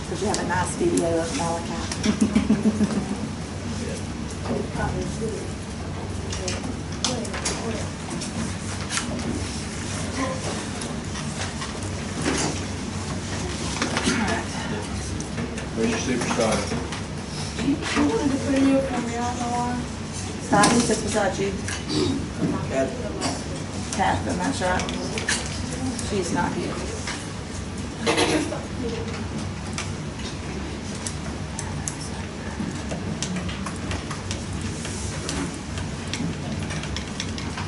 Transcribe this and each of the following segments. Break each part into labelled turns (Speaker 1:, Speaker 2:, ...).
Speaker 1: Because you have a nice video of Malachi.
Speaker 2: Where's your superstar?
Speaker 1: Stop, he sits beside you. Catherine, that's right. She's not here.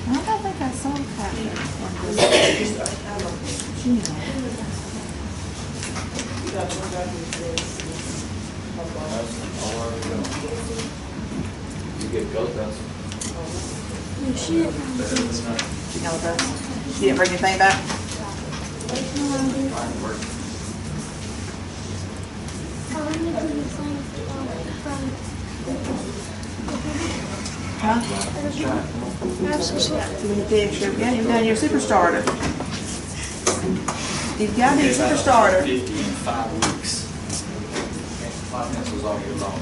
Speaker 1: I don't think I saw Catherine.
Speaker 2: You get goat dust.
Speaker 1: She knows us. She didn't bring anything back? Huh? Yeah, you've done your super starter. You've got to do super starter.
Speaker 2: 50 in 5 weeks. 5 pencils all year long.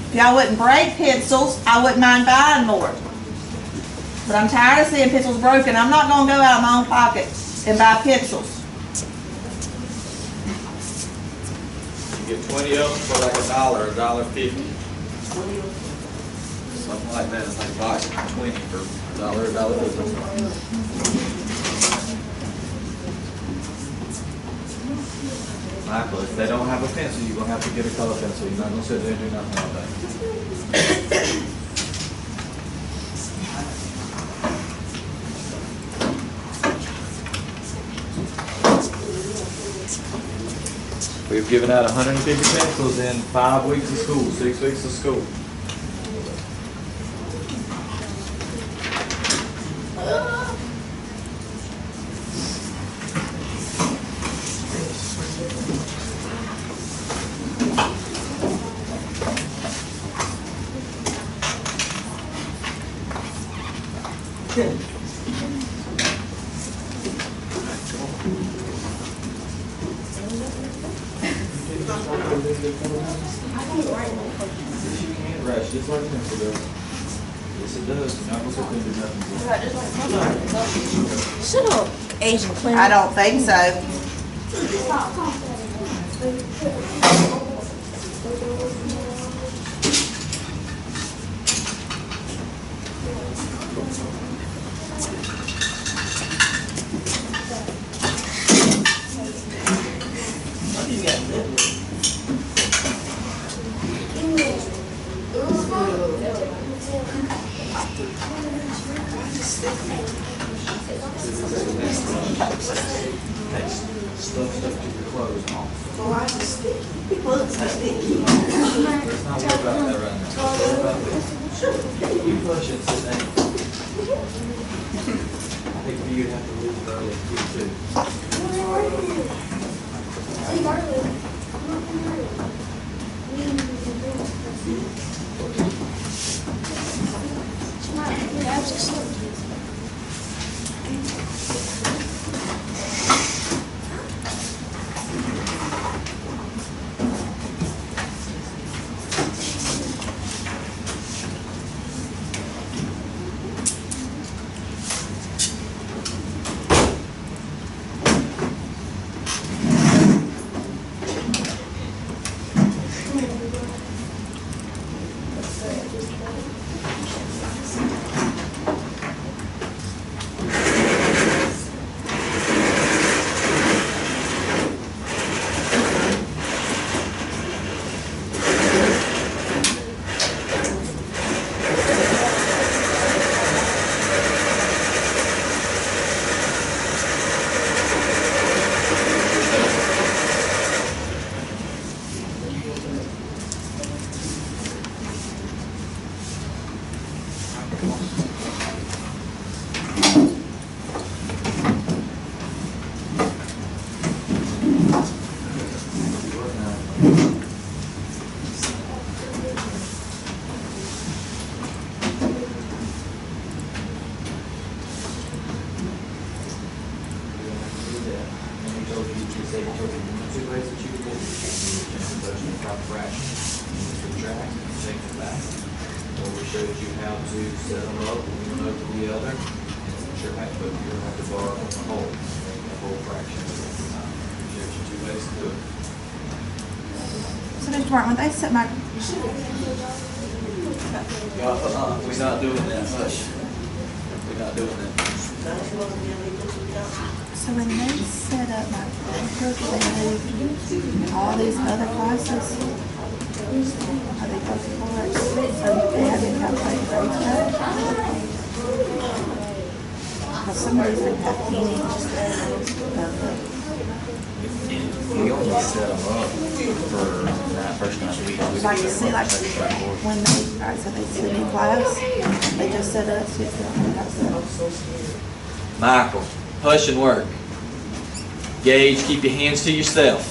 Speaker 1: If y'all wouldn't break pencils, I wouldn't mind buying more. But I'm tired of seeing pencils broken. I'm not going to go out of my own pocket and buy pencils.
Speaker 2: You get 20 of them for like $1.50. Something like that. It's like a box of 20 for $1.50. Michael, if they don't have a pencil, you're going to have to get a color pencil. You're not going to sit there and do nothing all day. We've given out 150 pencils in 5 weeks of school, 6 weeks of school.
Speaker 1: Good.
Speaker 2: You can't rush, just like pencil does. Yes, it does. You're not going to sit there and do nothing.
Speaker 3: Shut up, Asian queen.
Speaker 1: I don't think so.
Speaker 2: Stuff to your clothes off. Let's not worry about that right now. Worry about this. You push it, sit down. I think you'd have to leave early too. say two ways that you can do it. You can touch the proper fraction. You can subtract, take them back. Or we showed you how to set them up, one over the other. And you don't have to borrow from the whole, make the whole fraction at the time. Showed you two ways to do it.
Speaker 1: So Mr. Martin, when they set my,
Speaker 2: We're not doing that much. We're not doing that.
Speaker 1: so when they set up my paper, they moved all these other classes, are they both parts, so they have to calculate for each other? Because some of these didn't have any of the.
Speaker 2: We only set them up for that first night of the week.
Speaker 1: Like you see, like when they, alright, so they sit in class, they just set up, sit down.
Speaker 2: Michael, push and work. Gage, keep your hands to yourself.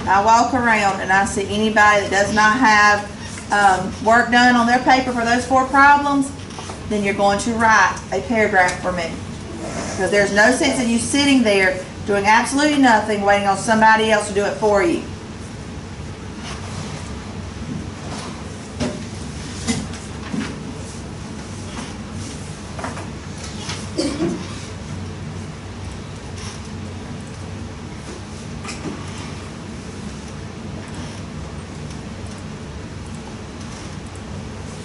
Speaker 1: I walk around and I see anybody that does not have work done on their paper for those 4 problems, then you're going to write a paragraph for me. Because there's no sense in you sitting there doing absolutely nothing, waiting on somebody else to do it for you.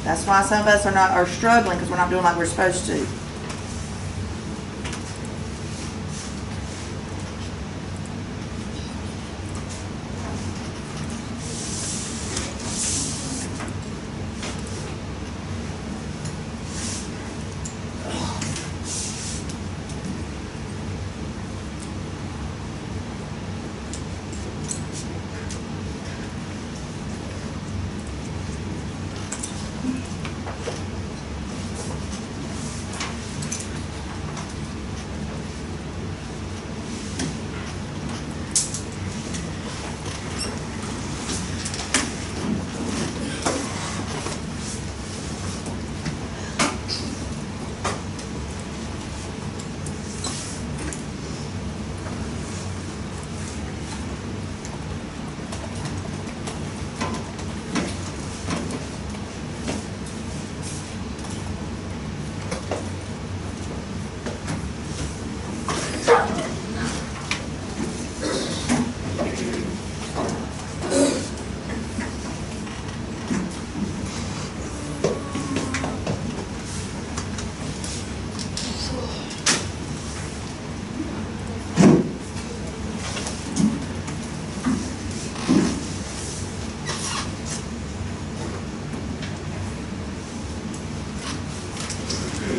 Speaker 1: That's why some of us are struggling, because we're not doing like we're supposed to.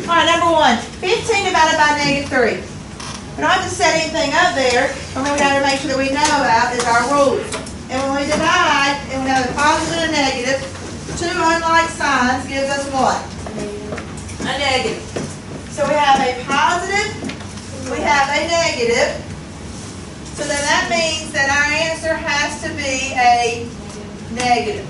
Speaker 1: All right, number 1, 15 divided by -3. We don't have to set anything up there. Something we got to make sure that we know about is our rules. And when we divide, and we have a positive and a negative, two unlike signs gives us what? A negative. So we have a positive, we have a negative. So then that means that our answer has to be a negative.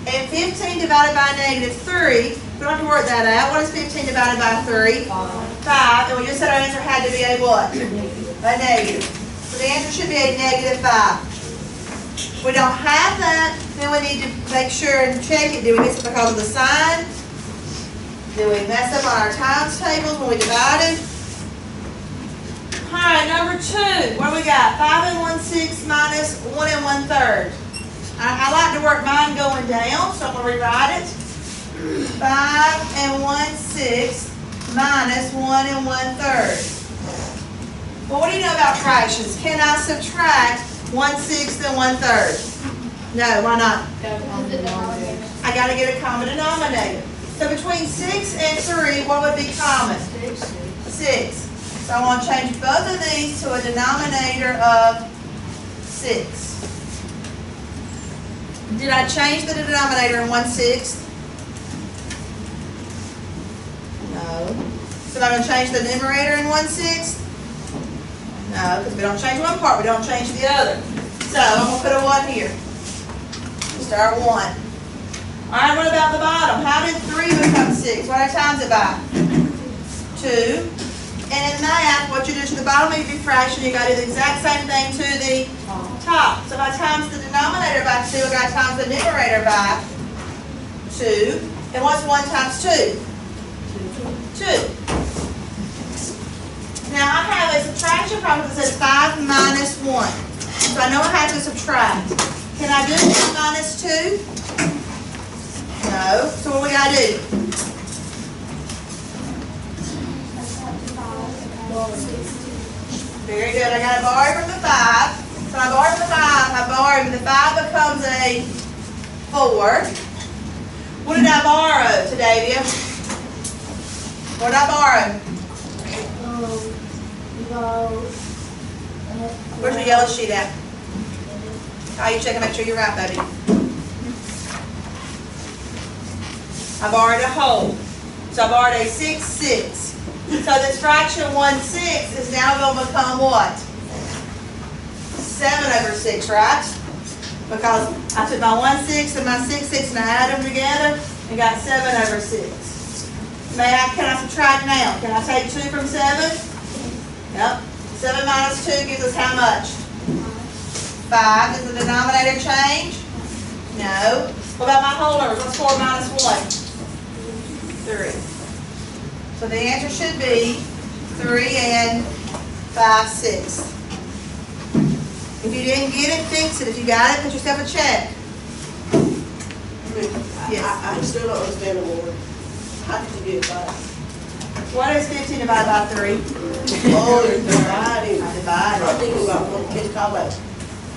Speaker 1: And 15 divided by negative 3, we don't have to work that out. What is 15 divided by 3? 5. And we just said our answer had to be a what? A negative. So the answer should be a negative 5. If we don't have that, then we need to make sure and check it. Did we miss it because of the sign? Did we mess up on our times tables when we divided? Alright, number 2. What do we got? 5 1/6 minus 1 1/3. I like to work mine going down, so I'm going to rewrite it. 5 1/6 minus 1 1/3. Well, what do you know about fractions? Can I subtract 1/6 and 1/3? No, why not? I got to get a common denominator. So between 6 and 3, what would be common? 6. So I want to change both of these to a denominator of 6. Did I change the denominator in 1/6? No. So am I going to change the numerator in 1/6? No, because we don't change one part, we don't change the other. So I'm going to put a 1 here. Start 1. Alright, what about the bottom? How did 3 become 6? What did I times it by? 2. And in math, what you do to the bottom of your fraction, you got to do the exact same thing to the top. So if I times the denominator by 2, I got to times the numerator by 2. And what's 1 times 2? 2. Now I have a subtraction problem that says 5 minus 1. So I know I have to subtract. Can I do 1 minus 2? No. So what we got to do? Very good. I got to borrow from the 5. So I borrow from the 5. I borrow from the 5 becomes a 4. What did I borrow today, Davia? What did I borrow? Where's your yellow sheet at? Oh, you check and make sure you're right, baby. I borrowed a whole. So I borrowed a 6, 6. So this fraction 1/6 is now going to become what? 7 over 6, right? Because I took my 1/6 and my 6, 6 and I added them together and got 7 over 6. Can I subtract now? Can I take 2 from 7? Yep. 7 minus 2 gives us how much? 5. Does the denominator change? No. What about my whole numbers? What's 4 minus 1? 3. So the answer should be 3 and 5, 6. If you didn't get it, fix it. If you got it, put yourself a check. Yes.
Speaker 3: I still don't understand the word. How did you get 5?
Speaker 1: What is 15 divided by 3?
Speaker 3: Oh, you're dividing.
Speaker 1: I divided.
Speaker 3: I'm thinking about one kid's call like,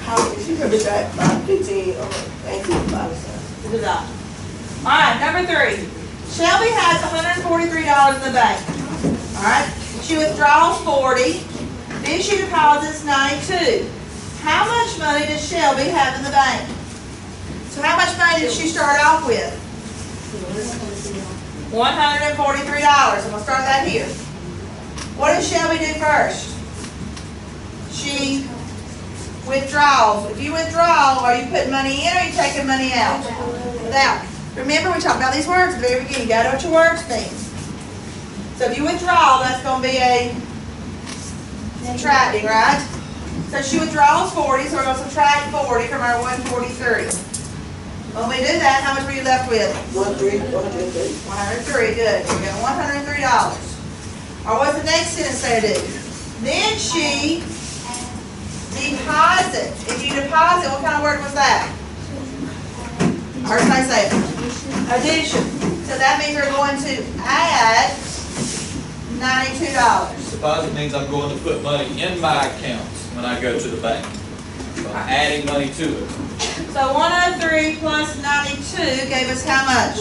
Speaker 3: how if you could be back by 15 or 18 by
Speaker 1: Good job. All right, number 3. Shelby has $143 in the bank. All right. She withdraws 40. Then she deposits 92. How much money does Shelby have in the bank? So how much money did she start off with? $143. I'm going to start that here. What does Shelby do first? She withdraws. If you withdraw, are you putting money in or are you taking money out? Without. Remember, we talked about these words at the very beginning. You got to know what your words mean. So if you withdraw, that's going to be a subtracting, right? So she withdraws 40, so we're going to subtract 40 from our 143. When we do that, how much were you left with?
Speaker 3: 103.
Speaker 1: 103, good. We got $103. Or what's the next sentence say to do? Then she deposits. If you deposit, what kind of word was that? I heard somebody say it. Addition. So that means we're going to add $92.
Speaker 2: Deposit means I'm going to put money in my account when I go to the bank. So I'm adding money to it.
Speaker 1: So 103 plus 92 gave us how much?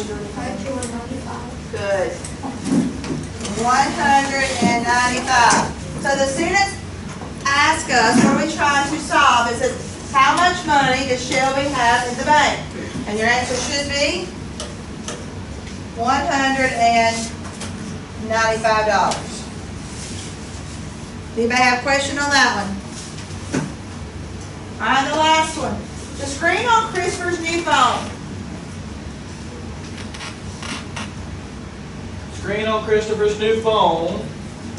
Speaker 1: Good. 195. So the students ask us, what are we trying to solve? It says, how much money does Shelby have in the bank? And your answer should be $195. Anybody have a question on that one? All right, the last one. The screen on Christopher's new phone.
Speaker 2: Screen on Christopher's new phone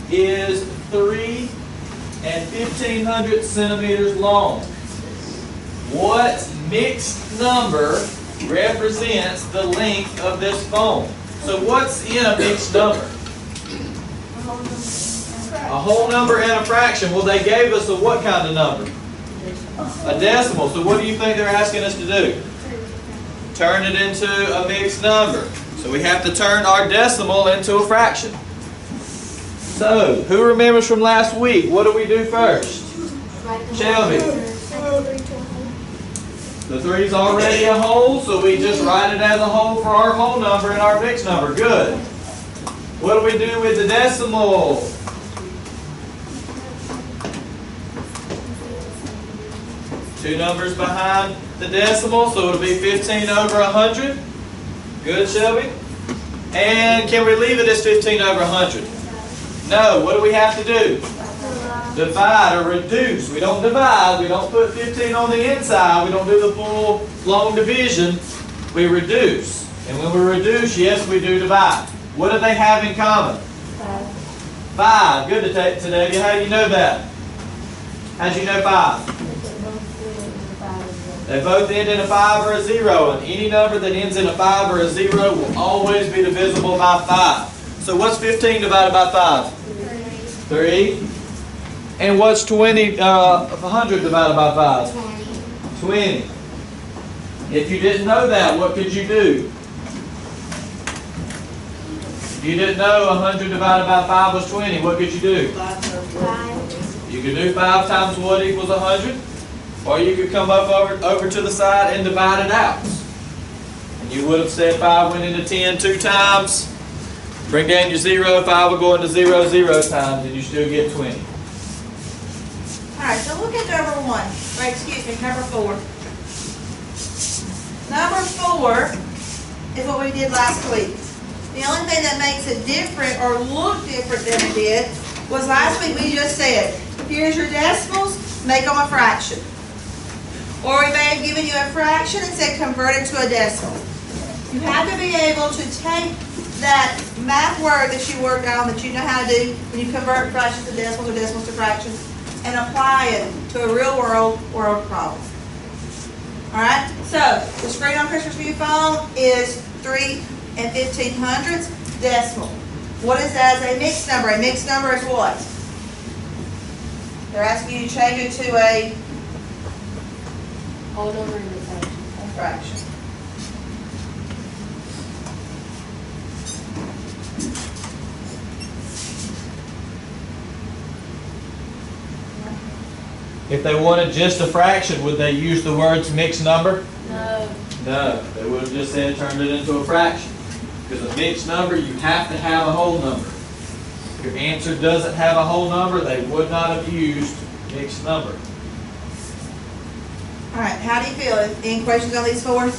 Speaker 2: is 3 1/1500 centimeters long. What mixed number represents the length of this phone? So what's in a mixed number? A whole number and a fraction. Well, they gave us a what kind of number? A decimal. So what do you think they're asking us to do? Turn it into a mixed number. So we have to turn our decimal into a fraction. So, who remembers from last week? What do we do first? Shelby. The 3's already a whole, so we just write it as a whole for our whole number and our mixed number. Good. What do we do with the decimal? Two numbers behind the decimal, so it'll be 15 over 100. Good, Shelby? And can we leave it as 15 over 100? No. What do we have to do? Divide or reduce. We don't divide. We don't put 15 on the inside. We don't do the full long division. We reduce. And when we reduce, yes, we do divide. What do they have in common? 5. Good today. How do you know that? How do you know 5? They both end in a 5 or a 0, and any number that ends in a 5 or a 0 will always be divisible by 5. So what's 15 divided by 5? 3. And what's 100 divided by 5? 20. If you didn't know that, what could you do? If you didn't know 100 divided by 5 was 20, what could you do?
Speaker 3: 5.
Speaker 2: You could do 5 times what equals 100. Or you could come up over to the side and divide it out. And you would have said 5 went into 10 2 times. Bring down your 0, 5 will go into 0 0 times, and you still get 20.
Speaker 1: Alright, so look at number 4. Number 4 is what we did last week. The only thing that makes it different or look different than it did was last week we just said, here's your decimals, make them a fraction. Or we may have given you a fraction and said convert it to a decimal. You have to be able to take that math word that you worked on, that you know how to do when you convert fractions to decimals or decimals to fractions, and apply it to a real world problem. Alright, so the screen on Christopher's new phone is 3 1/1500 decimal. What is that as a mixed number? A mixed number is what? They're asking you to change it to a
Speaker 4: whole number in the fraction.
Speaker 1: fraction.
Speaker 2: If they wanted just a fraction, would they use the words mixed number?
Speaker 4: No.
Speaker 2: No, they would have just said turned it into a fraction. Because a mixed number, you have to have a whole number. If your answer doesn't have a whole number, they would not have used mixed number.
Speaker 1: Alright, how do you feel? Any questions on these 4?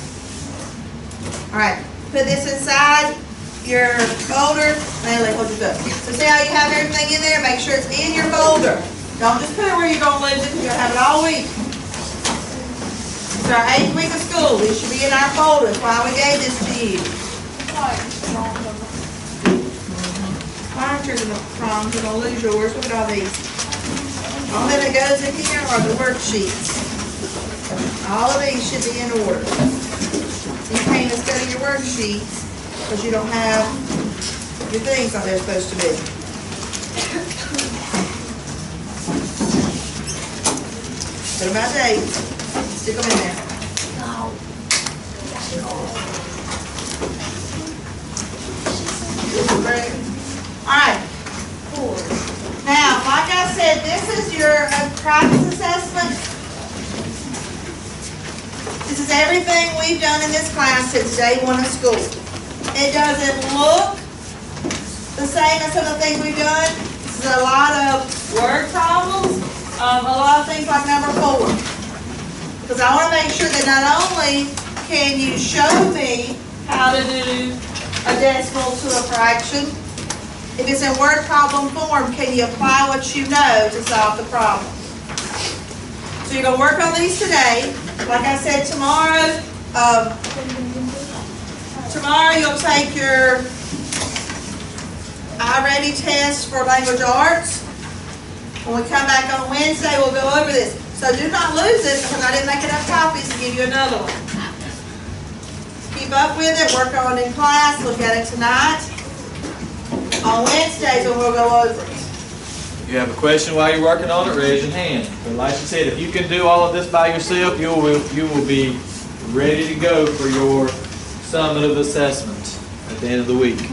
Speaker 1: Alright, put this inside your folder. Natalie, hold your book. So see how you have everything in there? Make sure it's in your folder. Don't just put it where you're going to lose it, because you're going to have it all week. It's our 8th week of school. This should be in our folder. That's why we gave this to you. Monitors and the problems. You're going to lose yours. Look at all these. All that goes in here are the worksheets. All of these should be in order. You can't even study your worksheets because you don't have your things like they're supposed to be. Put them by date. Stick them in there. Alright. Now, like I said, this is your practice assessment. This is everything we've done in this class since day 1 of school. It doesn't look the same as some of the things we've done. This is a lot of word problems, a lot of things like number 4. Because I I want to make sure that not only can you show me how to do a decimal to a fraction, if it's in word problem form, can you apply what you know to solve the problem? So you're going to work on these today. Like I said, tomorrow you'll take your iReady test for language arts. When we come back on Wednesday, we'll go over this. So do not lose it because I didn't make enough copies to give you another one. Keep up with it, work on it in class, look at it tonight. On Wednesdays, and we'll go over it.
Speaker 2: If you have a question while you're working on it, raise your hand. But like you said, if you can do all of this by yourself, you will be ready to go for your summative assessment at the end of the week.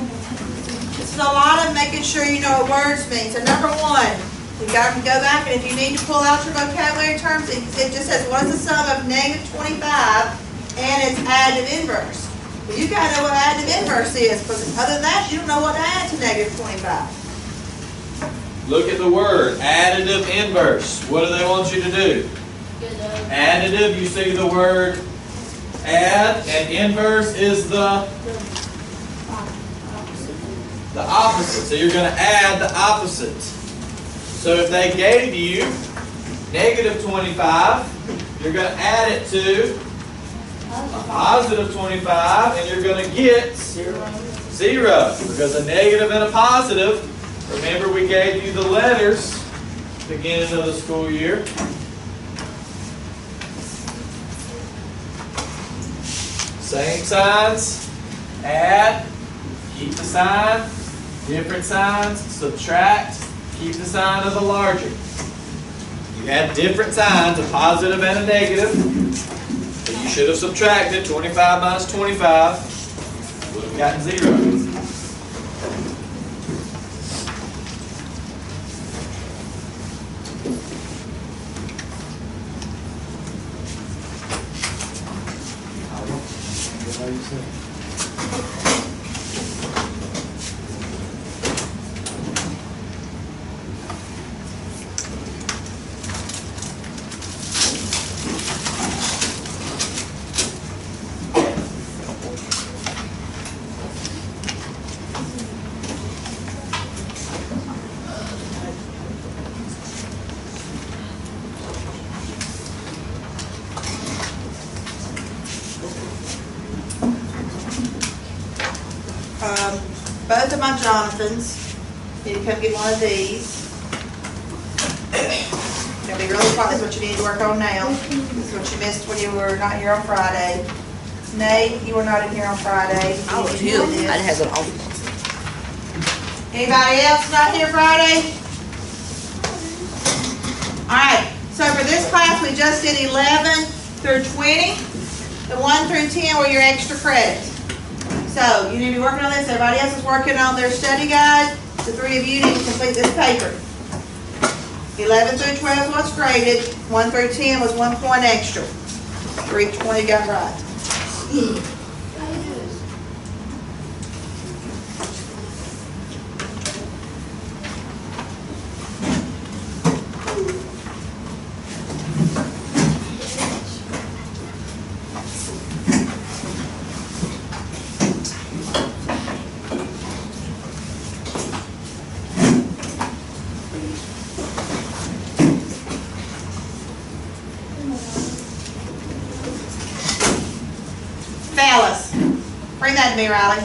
Speaker 1: This is a lot of making sure you know what words mean. So number one, you got to go back, and if you need to pull out your vocabulary terms, it just says, what is the sum of negative 25 and its additive inverse? Well, you got to know what additive inverse is, because other than that, you don't know what to add to negative 25.
Speaker 2: Look at the word, additive inverse. What do they want you to do? Additive, you see the word add, and inverse is the opposite. So you're going to add the opposite. So if they gave you negative 25, you're going to add it to a positive 25, and you're going to get 0. Because a negative and a positive, remember we gave you the letters at the beginning of the school year. Same signs, add, keep the sign, different signs, subtract, keep the sign of the larger. You had different signs, a positive and a negative. So you should have subtracted 25 minus 25. Would have gotten 0.
Speaker 1: Both of my Jonathans need to come get one of these. It's going to be really fun. This is what you need to work on now. This is what you missed when you were not here on Friday. Nate, you were not in here on Friday.
Speaker 3: I was here. I had an office.
Speaker 1: Anybody else not here Friday? Alright, so for this class we just did 11 through 20. The 1 through 10 were your extra credits. So you need to be working on this. Everybody else is working on their study guide. The 3 of you need to complete this paper. 11 through 12 was graded. 1 through 10 was 1 point extra. For each one you got right. Phallus. Bring that to me, Riley.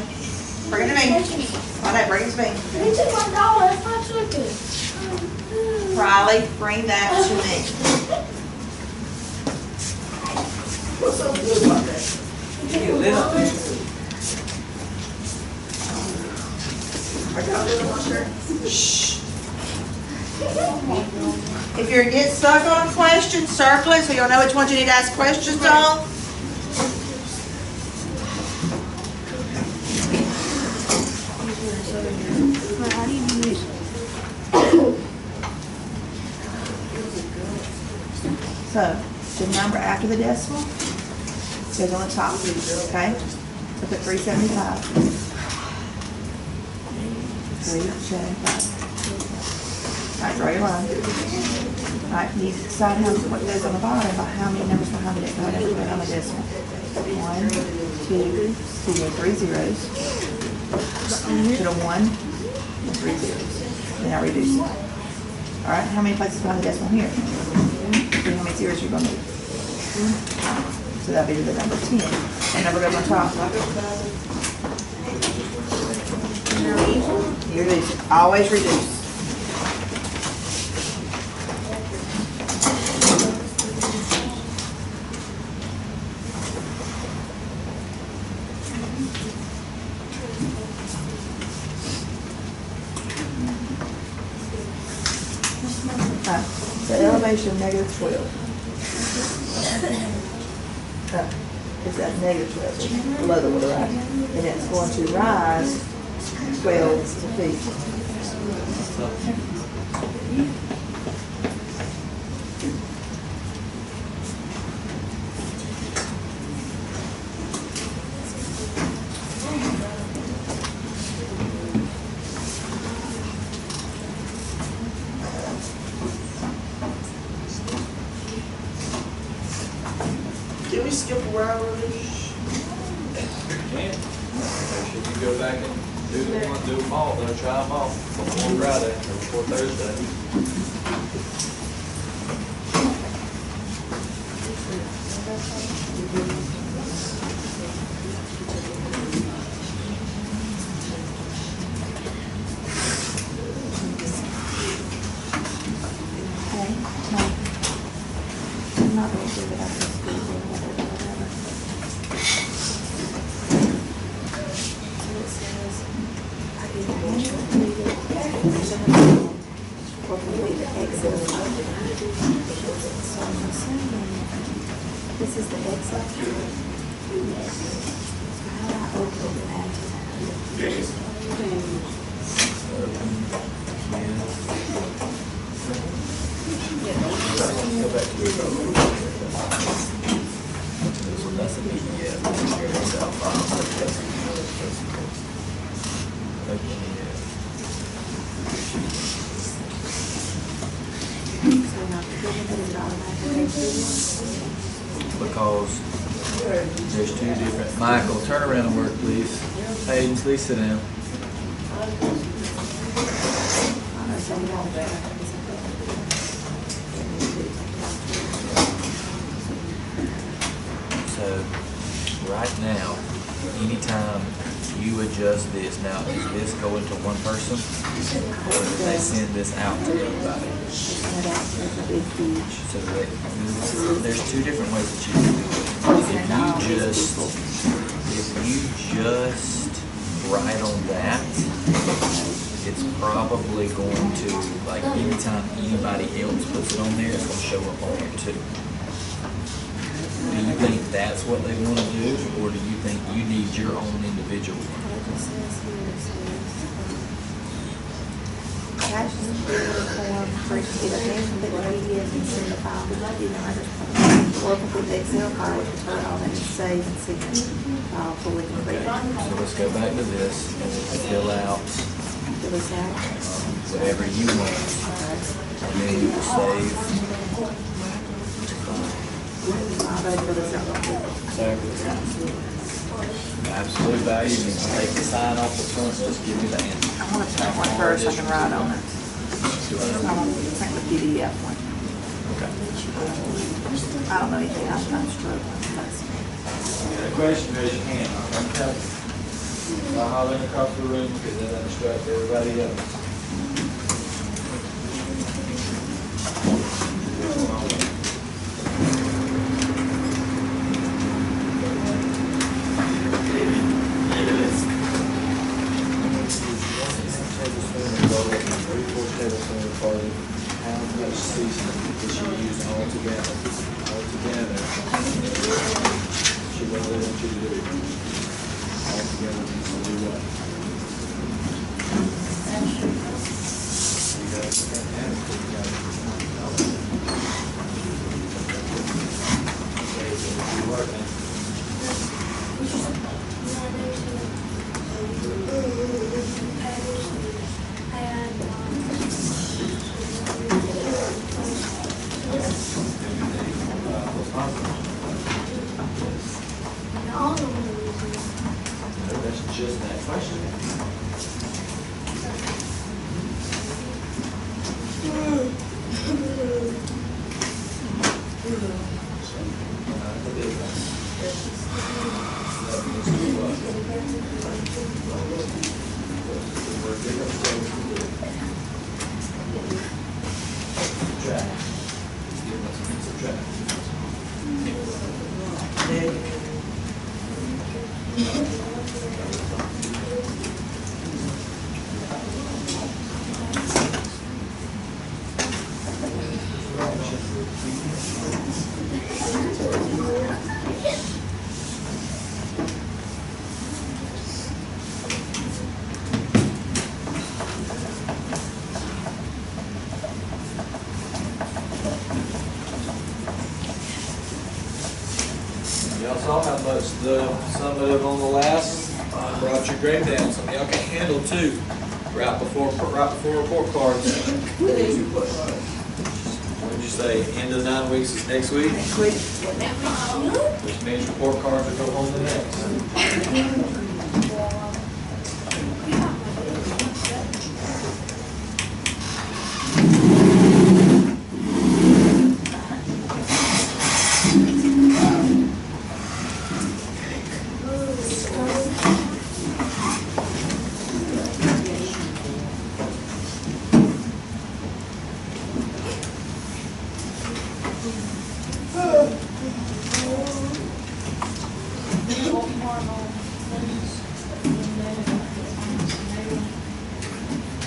Speaker 1: Bring it to me. All right, bring it to me.
Speaker 4: You took my dollar, that's not took it.
Speaker 1: Riley, bring that to me.
Speaker 3: What's so good about that? I got it on my shirt.
Speaker 1: Shh. If you get stuck on a question, circle it so you'll know which ones you need to ask questions on. So, the number after the decimal goes on the top, okay? So put 375. 375. All right, draw your line. All right, you decide what goes on the bottom, about how many numbers behind it So I never put on a decimal. 1, 2, so you have 3 zeros. Put a 1 and 3 zeros. Then I reduce it. All right, how many places behind the decimal here? See how many zeros you're going to need. So that'll be the number 10. And number goes on top. You reduce. Always reduce. The elevation of -12. Is that -12 below the water rise? And it's going to rise 12 feet.
Speaker 3: Can we skip around on this?
Speaker 2: Can. Should you go back and do them all, then try them all before Friday, or before Thursday.
Speaker 1: I'm not going to do it after school or whatever. So it says, I did or complete the Excel. So I'm assuming this is the Excel. So how do I open it and add to that?
Speaker 2: Go back to it. So that's a PDF.
Speaker 1: So now, is it automatically
Speaker 2: Because there's two different. Michael, turn around and work, please. Hayden, please sit down. So, right now, anytime you adjust this, now is this going to one person? Or do they send this out to everybody? So there's two different ways that you can do it. If you just write on that, it's probably going to, like, anytime anybody else puts it on there, it's going to show up on there too. Do you think that's what they want to do, or do you think you need your own individual one?
Speaker 1: Cash is form for each student, complete the PDF and send the file to the or complete the Excel file, which is all that is saved and signature file fully completed.
Speaker 2: So let's go back to this and fill out
Speaker 1: Fill this out.
Speaker 2: whatever you want, and then you will save.
Speaker 1: I'll go fill this out real quick.
Speaker 2: Absolute value, you can take the sign off the front, just give me the answer.
Speaker 1: I want to print one first, I can write on it. I want to print the PDF one.
Speaker 2: Okay.
Speaker 1: I don't know anything else, I'm struggling.
Speaker 2: Got a question, raise your hand. I'm telling you. I'll holler across the room because that'll distract everybody else. How much seasoning did she use altogether? She really wants you to do altogether. So do what? You guys can't have it. The big ones. Track. Give us a piece of track. Y'all saw how much the summative on the last brought your grade down. Some of y'all can handle two right before report cards. What did you say? End of the 9 weeks is next week?
Speaker 3: Next week.
Speaker 2: Which means report cards will go home the next.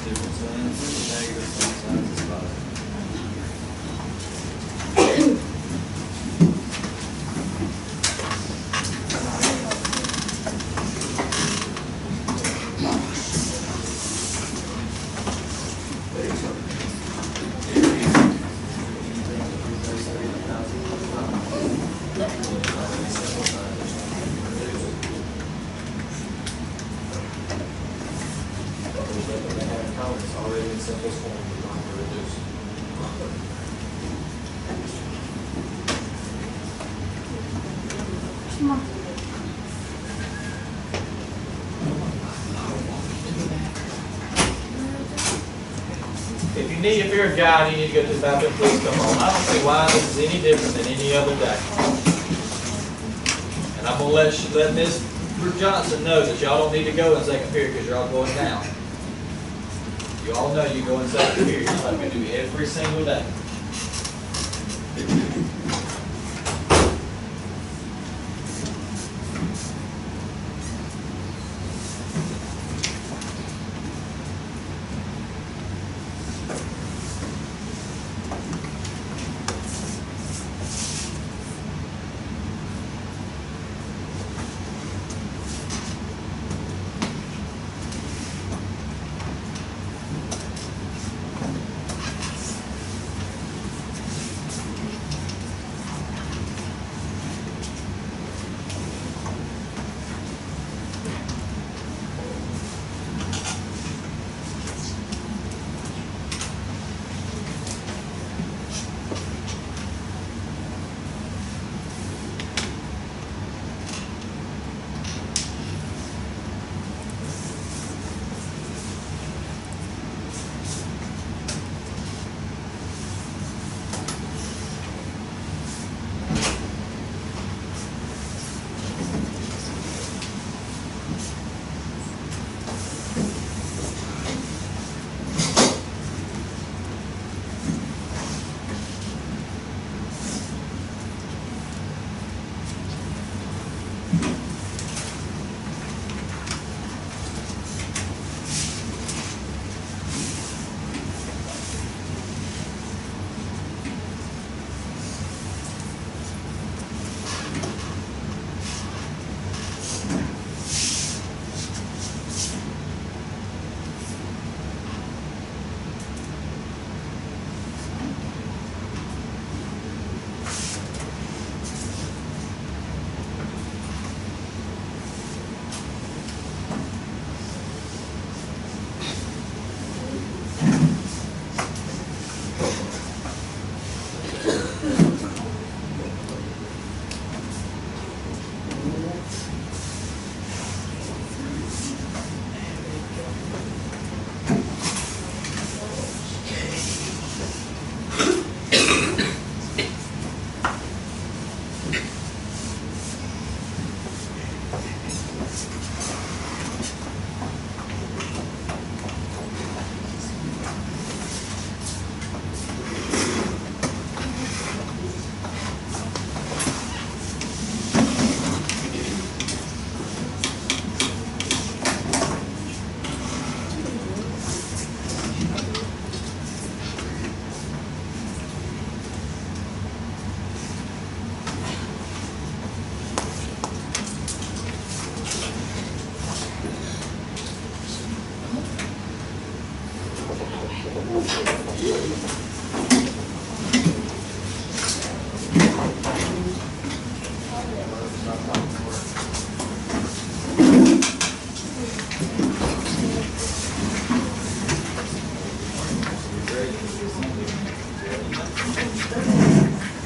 Speaker 2: Different signs, negative signs, is fine. They have comments already in simplest form, we're going to reduce. If you need, if you're a guy and you need to go to the bathroom, please come on. I don't see why this is any different than any other day. And I'm gonna let Ms. Johnson know that y'all don't need to go in second period because you're all going down. You all know you go in second period, just like we do every single day.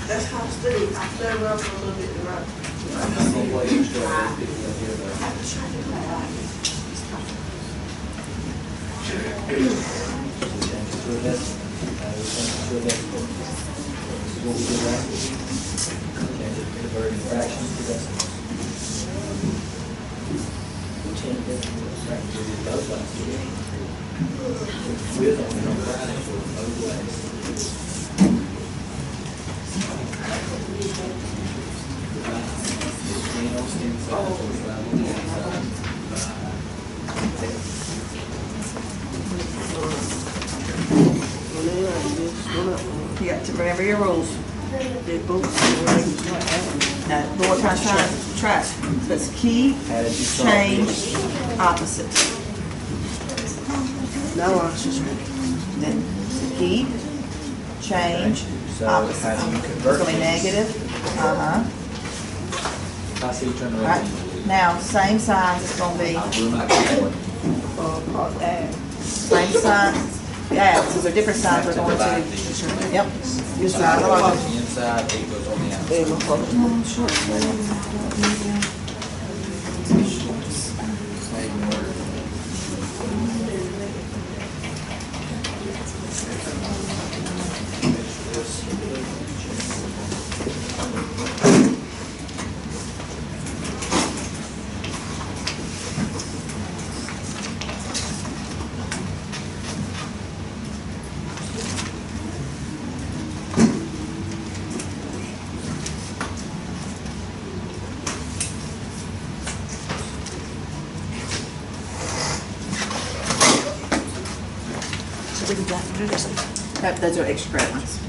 Speaker 3: That's how I study. I study up a little bit to run.
Speaker 2: Converting fractions to decimals. Both ways. With only on Friday for both ways.
Speaker 1: You got to remember your rules.
Speaker 3: They both
Speaker 1: No, but what kind of track? That's key, change, opposite.
Speaker 3: Now I'm just
Speaker 1: Then keep, change,
Speaker 2: So
Speaker 1: opposite.
Speaker 2: how do you
Speaker 1: It's
Speaker 2: convert
Speaker 1: gonna be
Speaker 2: these?
Speaker 1: negative, uh-huh.
Speaker 2: If I see you turn
Speaker 1: All
Speaker 2: around.
Speaker 1: right, now, same signs, it's gonna be,
Speaker 2: I will not keep going.
Speaker 1: same signs, yeah, so they're different signs we're going
Speaker 2: Divide
Speaker 1: to.
Speaker 2: these.
Speaker 1: Yep.
Speaker 3: This
Speaker 2: Side
Speaker 3: side
Speaker 2: goes
Speaker 3: of
Speaker 2: on the inside, eight goes on the outside.
Speaker 3: the
Speaker 1: Those are extra credit ones.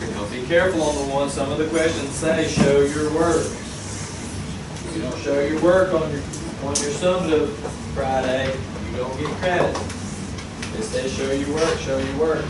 Speaker 2: Now, be careful on the one, some of the questions say, show your work. If you don't show your work on your sums of Friday, you don't get credit. It says, show your work, show your work.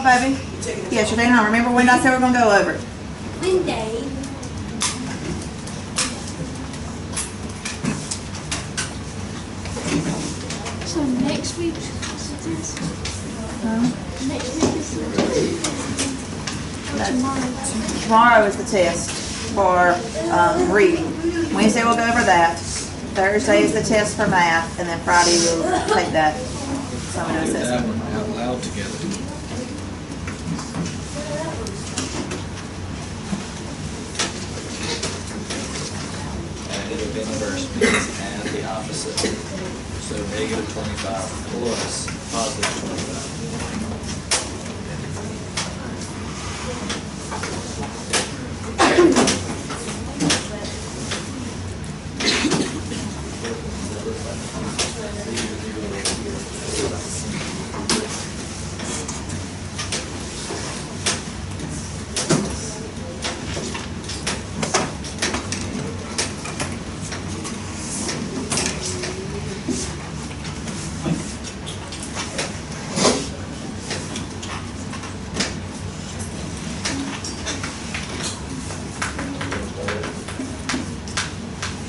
Speaker 1: What, baby? Yes, you're taking home. Remember when I said we're gonna go over it?
Speaker 4: Monday. So next week is the test. Next week is the test. Or tomorrow.
Speaker 1: Tomorrow is the test for reading. Wednesday we'll go over that. Thursday is the test for math, and then Friday we'll take that summary
Speaker 2: Do that
Speaker 1: assessment.
Speaker 2: one out loud together. Additive inverse means add the opposite. So negative 25 plus positive 25.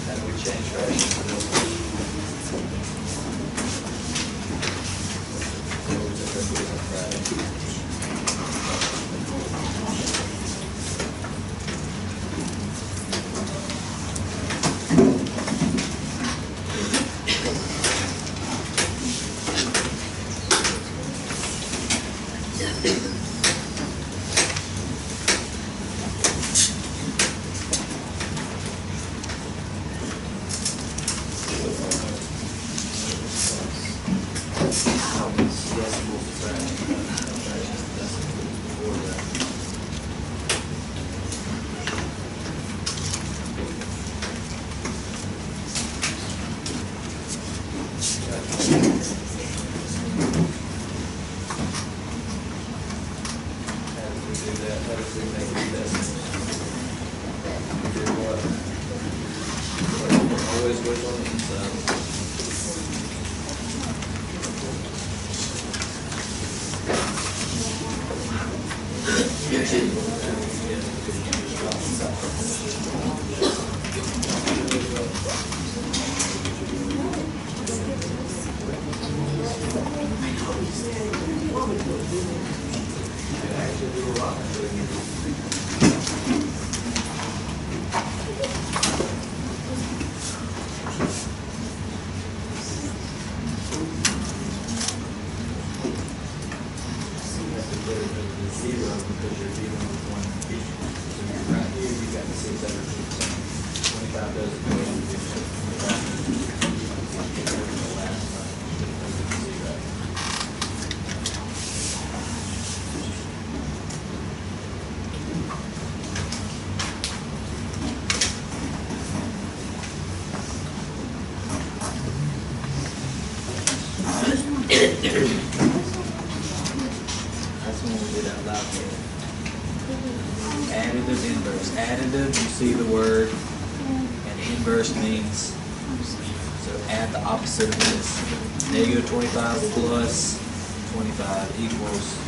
Speaker 2: How do we change fractions to this? What was it that we did on Friday? Decimals to fractions to decimals before that. How did we do that? How did we make it decimals? We did what? Always goes on the inside. Zero because you're dealing with one piece. So you're right here, you got the 600. 25 doesn't go on the last time. Zero. That's when we did out loud. Additive, inverse. Additive, you see the word, and inverse means, so add the opposite of this. Negative 25 plus 25 equals.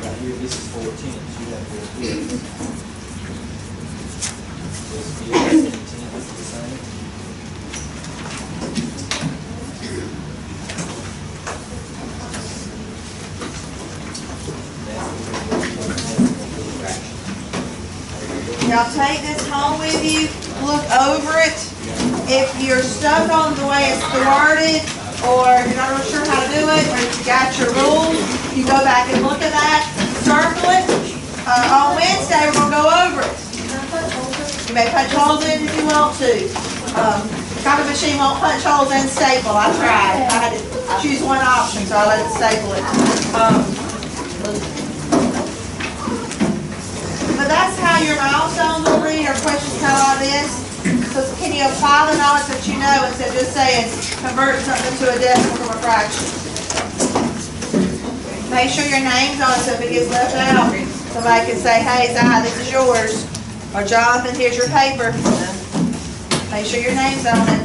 Speaker 2: Right here, this is 14, so you have 14. This here is 10, it's the same.
Speaker 1: Y'all take this home with you, look over it. If you're stuck on the way it's worded, or you're not really sure how to do it, or if you got your rules, you go back and look at that, circle it. On Wednesday, we're gonna go over it. You may punch holes in if you want to. Copy machine won't punch holes and staple. I tried. I had to choose one option, so I let it staple it. But that's how your milestones will read, or questions how all this. So can you apply the knowledge that you know instead of just saying convert something to a decimal from a fraction? Make sure your name's on it so if it gets left out, somebody can say, hey, Zai, this is yours. Or Jonathan, here's your paper. Make sure your name's on it.